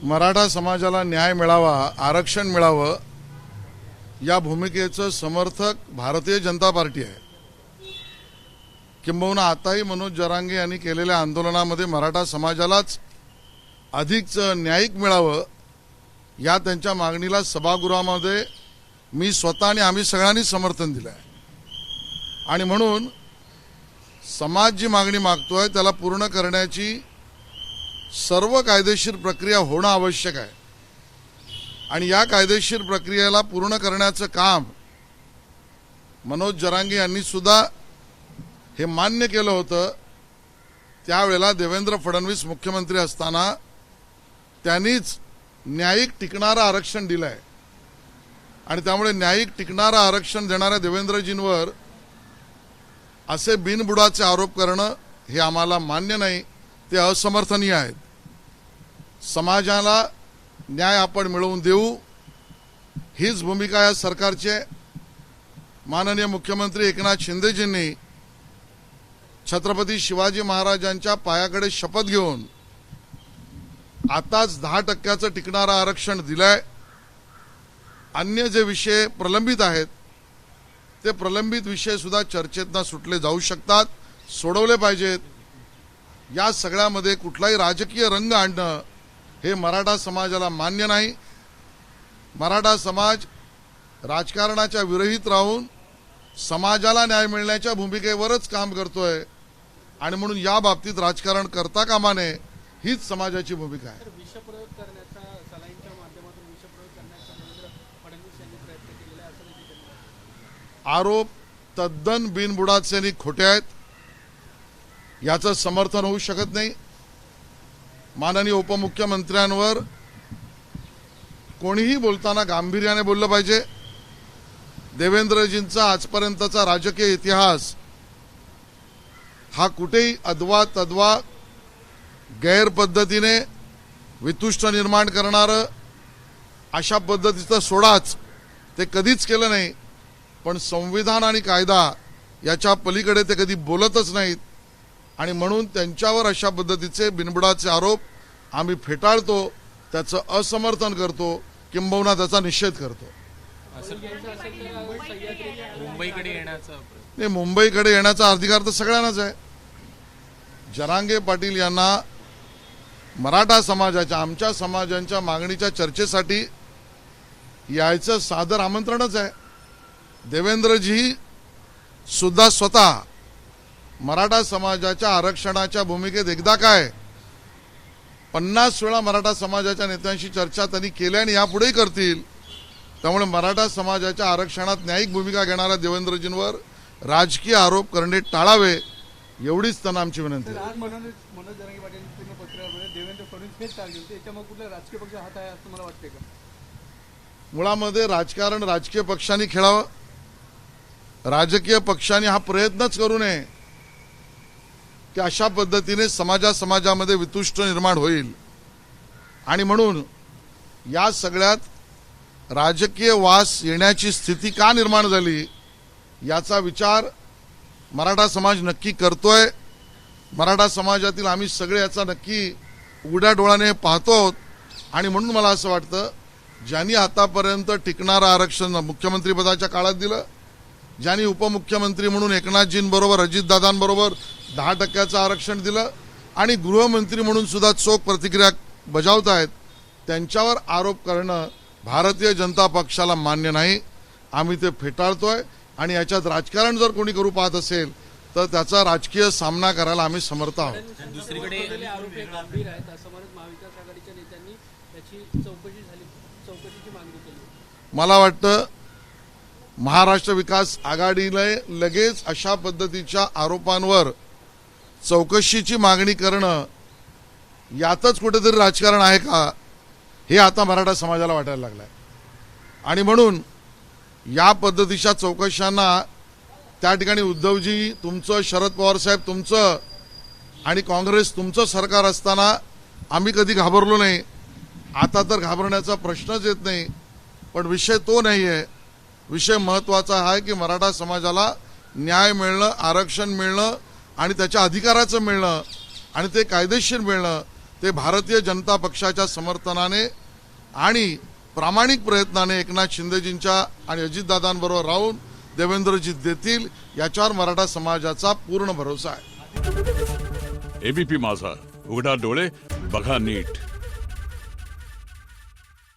मराठा समाजाला न्याय मिळावा, आरक्षण मिळावं या भूमिकेचं समर्थक भारतीय जनता पार्टी आहे। किंबहुना आताही मनोज जरांगे यांनी केलेल्या आंदोलनामध्ये मराठा समाजालाच अधिक न्यायिक मिळावं या त्यांच्या मागणीला सभागृहामध्ये मी स्वतः आणि आम्ही सगळ्यांनी समर्थन दिलं आहे। आणि म्हणून समाज जी मागणी मागतोय त्याला पूर्ण करण्याची सर्व कायदेशीर प्रक्रिया होणं आवश्यक आहे। आणि या कायदेशीर प्रक्रियेला पूर्ण करण्याचं काम मनोज जरांगे यांनी सुद्धा हे मान्य केलं होतं। त्यावेळेला देवेंद्र फडणवीस मुख्यमंत्री असताना त्यांनीच न्यायिक टिकणारं आरक्षण दिलं आहे। आणि त्यामुळे न्यायिक टिकणारं आरक्षण देणाऱ्या देवेंद्रजींवर असे बिनबुडाचे आरोप करणं हे आम्हाला मान्य नाही, ते असमर्थनीय आहेत। समाजाला न्याय आपण मिळवून देऊ हीच भूमिका या सरकारची आहे। माननीय मुख्यमंत्री एकनाथ शिंदेजींनी छत्रपती शिवाजी महाराजांच्या पायाकडे शपथ घेऊन आताच 10% टिकणारं आरक्षण दिलंय। अन्य जे विषय प्रलंबित आहेत ते प्रलंबित विषय सुद्धा चर्चेतनं सुटले जाऊ शकतात, सोडवले पाहिजेत। या सगळ्यामध्ये कुठलाही राजकीय रंग आणणं हे मराठा समाजाला मान्य नाही। मराठा समाज राजकारणाच्या विरहित राहून समाजाला न्याय मिळण्याच्या भूमिकेवरच काम करतोय आणि म्हणून या बाबतीत राजकारण करता कामा नये हीच समाजाची भूमिका आहे। विषप्रयोग करण्याचा सलाईनच्या माध्यमातून विषप्रयोग करण्याचा देवेंद्र फडणवीस यांनी प्रयत्न केलेला आहे असं देखील आरोप तद्दन बिनबुडाचे आणि खोटे आहेत, याचं समर्थन होऊ शकत नाही। माननीय उपमुख्यमंत्र्यांवर कोणीही बोलताना गांभीर्याने बोललं पाहिजे। देवेंद्रजींचा आजपर्यंतचा राजकीय इतिहास हा कुठेही अद्वा तद्वा गैरपद्धतीने वितुष्ट निर्माण करणारं अशा पद्धतीचं सोडाच ते कधीच केलं नाही। पण संविधान आणि कायदा याच्या पलीकडे ते कधी बोलतच नाहीत आणि म्हणून त्यांच्यावर अशा पद्धतीचे बिनबुडाचे आरोप आम्ही फेटाळतो, त्याचं असमर्थन करतो, किंबहुना त्याचा निषेध करतो। मुंबईकडे येण्याचा अधिकार तर सगळ्यांनाच आहे। जरांगे पाटील यांना मराठा समाजाच्या आमच्या समाजांच्या मागणीच्या चर्चेसाठी यायचं सादर आमंत्रणच आहे। देवेंद्रजी सुद्धा स्वतः मराठा समाजाच्या आरक्षणाच्या भूमिकेत एकदा काय 50 वेळा मराठा समाजाच्या नेत्यांशी चर्चा त्यांनी केल्या आणि यापुढेही करतील। त्यामुळे मराठा समाजाच्या आरक्षणात न्यायिक भूमिका घेणाऱ्या देवेंद्रजींवर राजकीय आरोप करणे टाळावे एवढीच त्यांना आमची विनंती आहे। मनोज जरांगे पाटील पत्राद्वारे देवेंद्र फडणवीस हेच टाळले होते, याच्यामुळे कुठल्या राजकीय पक्ष हात आहे असं मला वाटते का? मुळामध्ये राजकारण राजकीय पक्षांनी खेळावं। राजकीय पक्षांनी हा प्रयत्नच करू नये की अशा पद्धतीने समाजामध्ये वितुष्ट निर्माण होईल। आणि म्हणून या सगळ्यात राजकीय वास येण्याची स्थिती का निर्माण झाली याचा विचार मराठा समाज नक्की करतोय। मराठा समाजातील आम्ही सगळे याचा नक्की उघड्या डोळ्याने पाहतो आहोत। आणि म्हणून मला असं वाटतं ज्यांनी आतापर्यंत टिकणारं आरक्षण मुख्यमंत्रीपदाच्या काळात दिलं, ज्यांनी उपमुख्यमंत्री म्हणून एकनाथजींबरोबर अजितदादांबरोबर 10% आरक्षण दिलं आणि गृहमंत्री म्हणून सुद्धा चोख प्रतिक्रिया बजावत आहेत, त्यांच्यावर आरोप करणं भारतीय जनता पक्षाला मान्य नाही। आम्ही ते फेटाळतोय आणि याच्यात राजकारण जर कोणी करू पाहत असेल तर त्याचा राजकीय सामना करायला आम्ही समर्थ आहोत। दुसरीकडे आरोप गंभीर आहेत असं म्हणत महाविकास आघाडीच्या नेत्यांनी त्याची चौकशीची मागणी केली। मला वाटतं महाराष्ट्र विकास आघाडीने लगेच अशा पद्धतीच्या आरोपांवर चौकशीची मागणी करणं यातच कुठेतरी राजकारण आहे का हे आता मराठा समाजाला वाटायला लागलं आहे। आणि म्हणून या पद्धतीच्या चौकशांना त्या ठिकाणी उद्धवजी तुमचं, शरद पवार साहेब तुमचं आणि काँग्रेस तुमचं सरकार असताना आम्ही कधी घाबरलो नाही। आता तर घाबरण्याचा प्रश्नच येत नाही। पण विषय तो नाही आहे। विषय महत्त्वाचा आहे की मराठा समाजाला न्याय मिळणं, आरक्षण मिळणं आणि त्याच्या अधिकाराचं मिळणं आणि ते कायदेशीर मिळणं ते भारतीय जनता पक्षाच्या समर्थनाने आणि प्रामाणिक प्रयत्नाने एकनाथ शिंदेजींच्या आणि अजितदादांबरोबर राहून देवेंद्रजी देतील याच्यावर मराठा समाजाचा पूर्ण भरोसा आहे. एबीपी माझा, उघडा डोळे बघा नीट.